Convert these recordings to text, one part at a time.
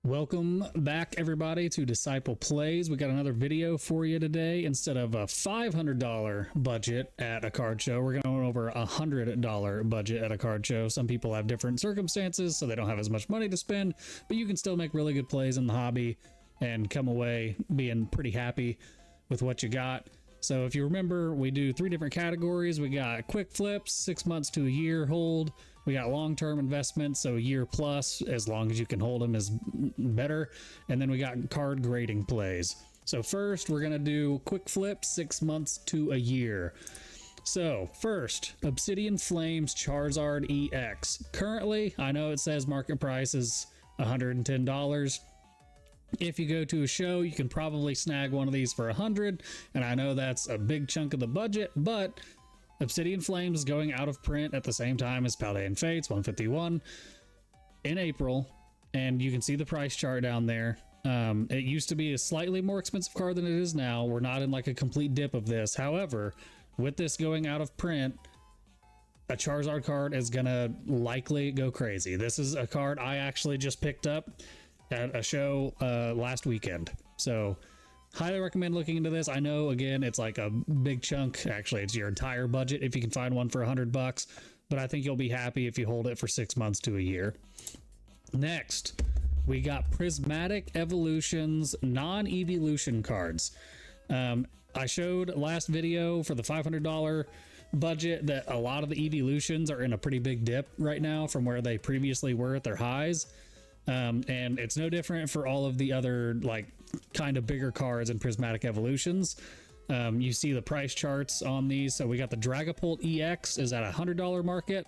Welcome back, everybody, to Disciple Plays. We got another video for you today. Instead of a $500 budget at a card show, we're going over a $100 budget at a card show. Some people have different circumstances, so they don't have as much money to spend, but you can still make really good plays in the hobby and come away being pretty happy with what you got. So if you remember, we do 3 different categories. We got quick flips, 6 months to a year hold. We got long-term investments, so a year plus, as long as you can hold them is better. And then we got card grading plays. So first, we're going to do quick flip, 6 months to a year. So first, Obsidian Flames Charizard EX. Currently, I know it says market price is $110. If you go to a show, you can probably snag one of these for $100, and I know that's a big chunk of the budget, but Obsidian Flames is going out of print at the same time as Paldean Fates 151 in April, and you can see the price chart down there. It used to be a slightly more expensive card than it is now. We're not in like a complete dip of this. However, with this going out of print, a Charizard card is gonna likely go crazy. This is a card I actually just picked up at a show last weekend, so highly recommend looking into this. I know, again, it's like a big chunk. Actually, it's your entire budget if you can find one for $100, but I think you'll be happy if you hold it for 6 months to a year. Next, we got Prismatic Evolutions non-evolution cards. I showed last video for the $500 budget that a lot of the evolutions are in a pretty big dip right now from where they previously were at their highs. And it's no different for all of the other like kind of bigger cards in Prismatic Evolutions. You see the price charts on these. So we got the Dragapult EX is at $100 market.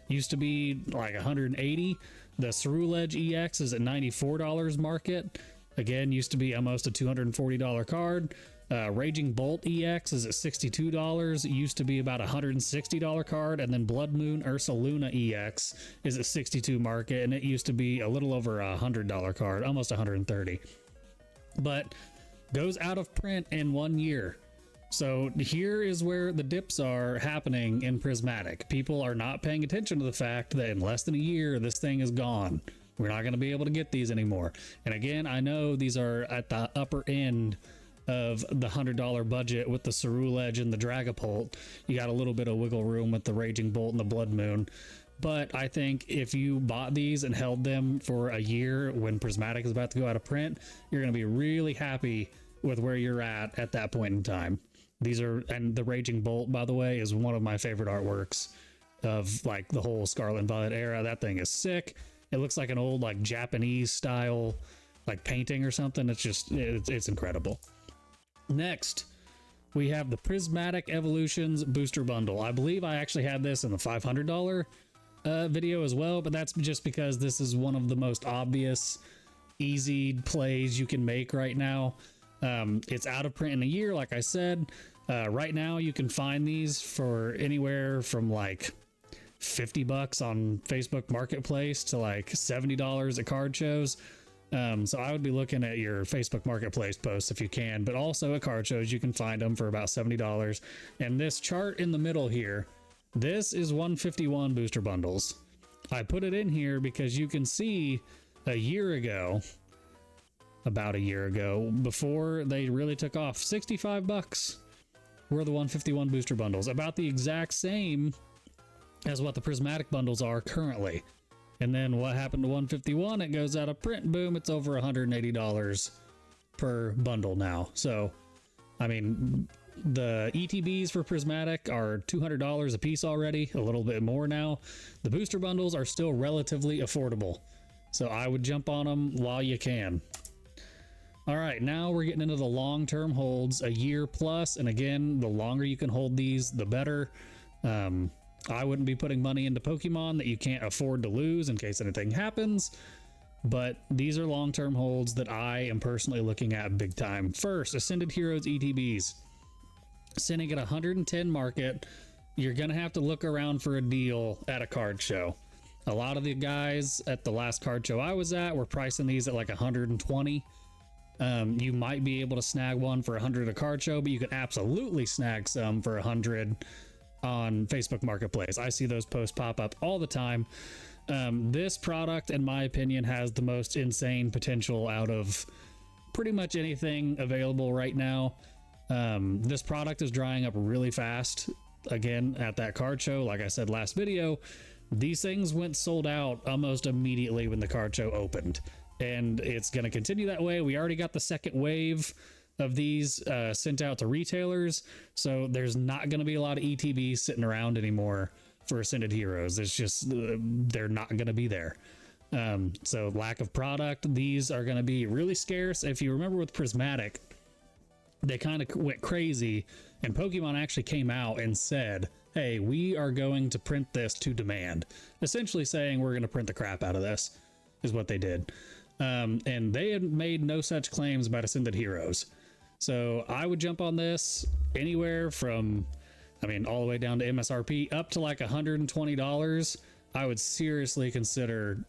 Used to be like $180. The Ceruledge EX is at $94 market. Again, used to be almost a $240 card. Raging Bolt EX is at $62. It used to be about a $160 card. And then Blood Moon Ursaluna EX is at $62 market. And it used to be a little over a $100 card, almost $130. But goes out of print in 1 year. So here is where the dips are happening in Prismatic. People are not paying attention to the fact that in less than a year, this thing is gone. We're not going to be able to get these anymore. And again, I know these are at the upper end of the $100 budget with the Ceruledge and the Dragapult. You got a little bit of wiggle room with the Raging Bolt and the Blood Moon. But I think if you bought these and held them for a year when Prismatic is about to go out of print, you're going to be really happy with where you're at that point in time. These are, and the Raging Bolt, by the way, is one of my favorite artworks of like the whole Scarlet and Violet era. That thing is sick. It looks like an old like Japanese style like painting or something. It's just, it's incredible. Next, we have the Prismatic Evolutions Booster Bundle. I believe I actually had this in the $500 video as well, but that's just because this is one of the most obvious, easy plays you can make right now. It's out of print in a year, like I said. Right now, you can find these for anywhere from like $50 on Facebook Marketplace to like $70 at card shows. So I would be looking at your Facebook Marketplace posts if you can, but also at card shows, you can find them for about $70. And this chart in the middle here, this is 151 booster bundles. I put it in here because you can see a year ago, about a year ago, before they really took off, $65 were the 151 booster bundles, about the exact same as what the Prismatic bundles are currently. And then what happened to 151? It goes out of print, boom, it's over $180 per bundle now. So, I mean, the ETBs for Prismatic are $200 a piece already, a little bit more now. The booster bundles are still relatively affordable, so I would jump on them while you can. All right, now we're getting into the long-term holds, a year plus, and again, the longer you can hold these, the better. I wouldn't be putting money into Pokemon that you can't afford to lose in case anything happens, but these are long-term holds that I am personally looking at big time. First, Ascended Heroes ETBs. Sitting at 110 market, you're going to have to look around for a deal at a card show. A lot of the guys at the last card show I was at were pricing these at like 120. You might be able to snag one for 100 at a card show, but you can absolutely snag some for 100 on Facebook Marketplace. I see those posts pop up all the time. This product, in my opinion, has the most insane potential out of pretty much anything available right now. This product is drying up really fast. Again, at that card show, like I said last video, these things went sold out almost immediately when the card show opened, and it's going to continue that way. We already got the second wave of these sent out to retailers, so there's not going to be a lot of ETBs sitting around anymore for Ascended Heroes. It's just they're not going to be there. So lack of product, these are going to be really scarce. If you remember with Prismatic, they kind of went crazy, and Pokemon actually came out and said, hey, we are going to print this to demand, essentially saying we're going to print the crap out of this, is what they did. And they had made no such claims about Ascended Heroes. So I would jump on this anywhere from, I mean, all the way down to MSRP up to like $120. I would seriously consider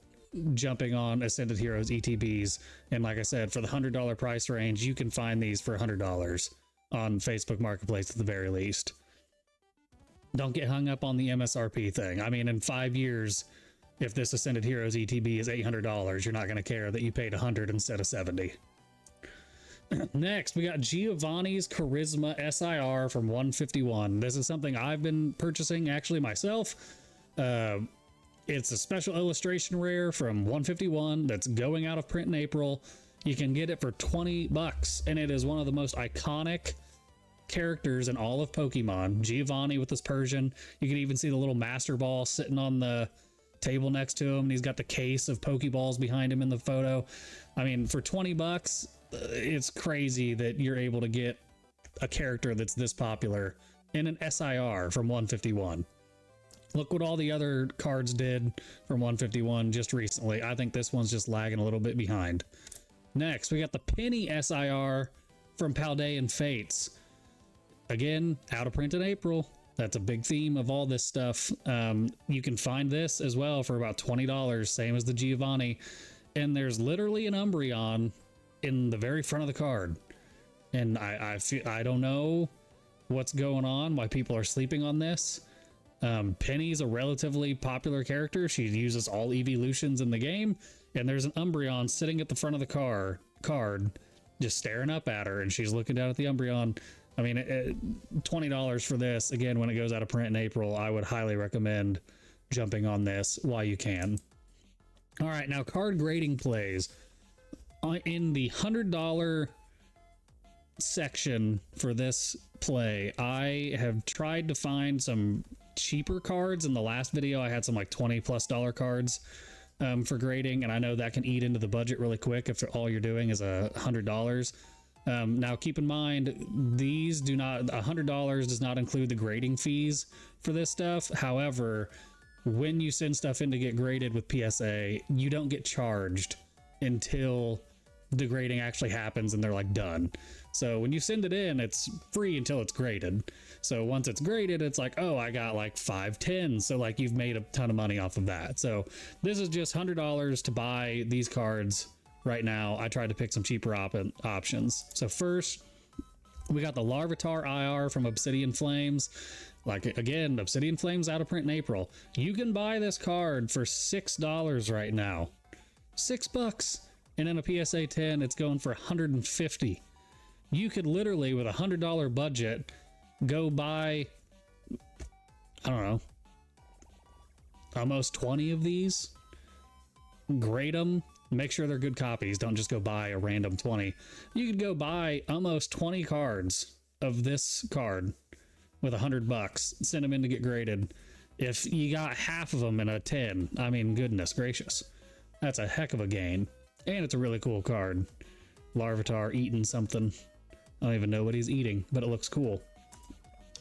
jumping on Ascended Heroes ETBs. And like I said, for the $100 price range, you can find these for $100 on Facebook Marketplace at the very least. Don't get hung up on the MSRP thing. I mean, in 5 years, if this Ascended Heroes ETB is $800, you're not going to care that you paid $100 instead of $70. Next, we got Giovanni's Charisma SIR from 151. This is something I've been purchasing actually myself. It's a special illustration rare from 151 that's going out of print in April. You can get it for $20, and it is one of the most iconic characters in all of Pokemon. Giovanni with this Persian. You can even see the little Master Ball sitting on the table next to him, and he's got the case of Pokeballs behind him in the photo. I mean, for $20, it's crazy that you're able to get a character that's this popular in an SIR from 151. Look what all the other cards did from 151 just recently. I think this one's just lagging a little bit behind. Next, we got the Penny SIR from Paldean Fates. Again, out of print in April. That's a big theme of all this stuff. You can find this as well for about $20, same as the Giovanni. And there's literally an Umbreon in the very front of the card. And I don't know what's going on, why people are sleeping on this. Penny's a relatively popular character. She uses all evolutions in the game, and there's an Umbreon sitting at the front of the card just staring up at her, and she's looking down at the Umbreon. I mean, $20 for this, again, when it goes out of print in April, I would highly recommend jumping on this while you can. All right, now card grading plays. In the $100 section for this play, I have tried to find some cheaper cards. In the last video, I had some like $20+ cards for grading, and I know that can eat into the budget really quick if all you're doing is $100. Now keep in mind, these do not, $100 does not include the grading fees for this stuff. However, when you send stuff in to get graded with PSA, you don't get charged until the grading actually happens and they're like done. So when you send it in, it's free until it's graded. So once it's graded, it's like, oh, I got like 5/10. So like you've made a ton of money off of that. So this is just $100 to buy these cards right now. I tried to pick some cheaper options. So first, we got the Larvitar IR from Obsidian Flames. Like, again, Obsidian Flames out of print in April. You can buy this card for $6 right now. $6. And in a PSA 10, it's going for $150. You could literally, with a $100 budget, go buy, I don't know, almost 20 of these, grade them, make sure they're good copies. Don't just go buy a random 20. You could go buy almost 20 cards of this card with $100, send them in to get graded. If you got half of them in a 10, I mean, goodness gracious, that's a heck of a gain. And it's a really cool card. Larvitar eating something. I don't even know what he's eating, but it looks cool.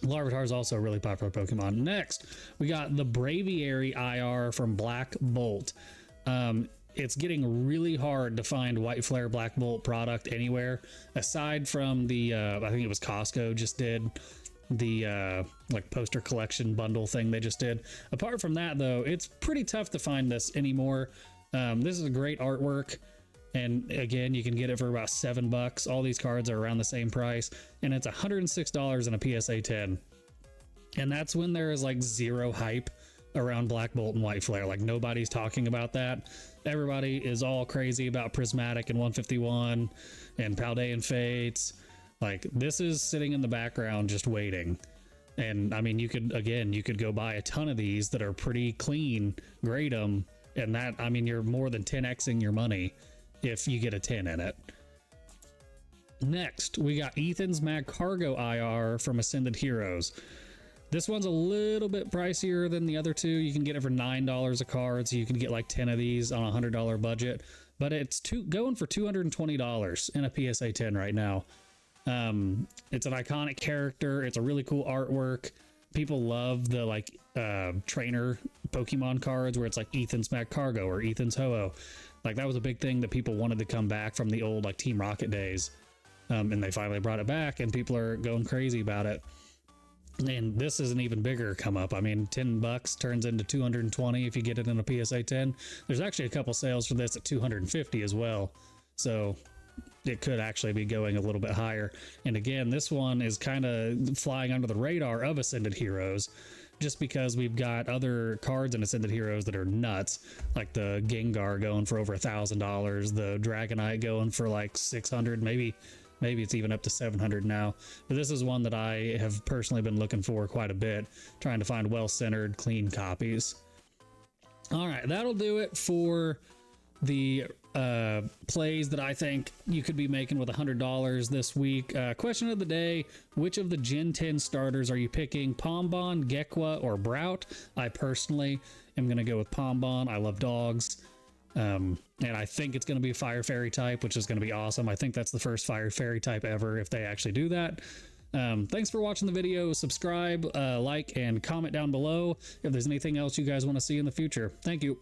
Larvitar is also a really popular Pokemon. Next, we got the Braviary IR from Black Bolt. It's getting really hard to find White Flare Black Bolt product anywhere, aside from the, I think it was Costco just did the like poster collection bundle thing they just did. Apart from that, though, it's pretty tough to find this anymore. This is a great artwork, and again, you can get it for about $7. All these cards are around the same price, and it's $106 in a PSA 10. And that's when there is like zero hype around Black Bolt and White Flare. Like nobody's talking about that. Everybody is all crazy about Prismatic and 151 and Paldean Fates. Like this is sitting in the background just waiting. And I mean, you could go buy a ton of these that are pretty clean, grade them, and that, I mean, you're more than 10xing your money if you get a 10 in it. Next, we got Ethan's Mag Cargo IR from Ascended Heroes. This one's a little bit pricier than the other two. You can get it for $9 a card, so you can get like 10 of these on a $100 budget. But it's going for $220 in a PSA 10 right now. It's an iconic character. It's a really cool artwork. People love the like trainer Pokemon cards where it's like Ethan's Mag Cargo or Ethan's Ho-Oh. Like that was a big thing that people wanted to come back from the old like Team Rocket days. And they finally brought it back and people are going crazy about it. And this is an even bigger come up. I mean, $10 turns into 220 if you get it in a PSA 10. There's actually a couple sales for this at 250 as well. So it could actually be going a little bit higher. And again, this one is kind of flying under the radar of Ascended Heroes just because we've got other cards in Ascended Heroes that are nuts, like the Gengar going for over $1,000, the Dragonite going for like 600, maybe it's even up to 700 now. But this is one that I have personally been looking for quite a bit, trying to find well-centered, clean copies. All right, that'll do it for the plays that I think you could be making with $100 this week. Question of the day: which of the Gen 10 starters are you picking? Pombon, Gekwa, or Brout? I personally am going to go with Pombon. I love dogs. And I think it's going to be Fire Fairy type, which is going to be awesome. I think that's the first Fire Fairy type ever if they actually do that. Thanks for watching the video. Subscribe, like, and comment down below if there's anything else you guys want to see in the future. Thank you.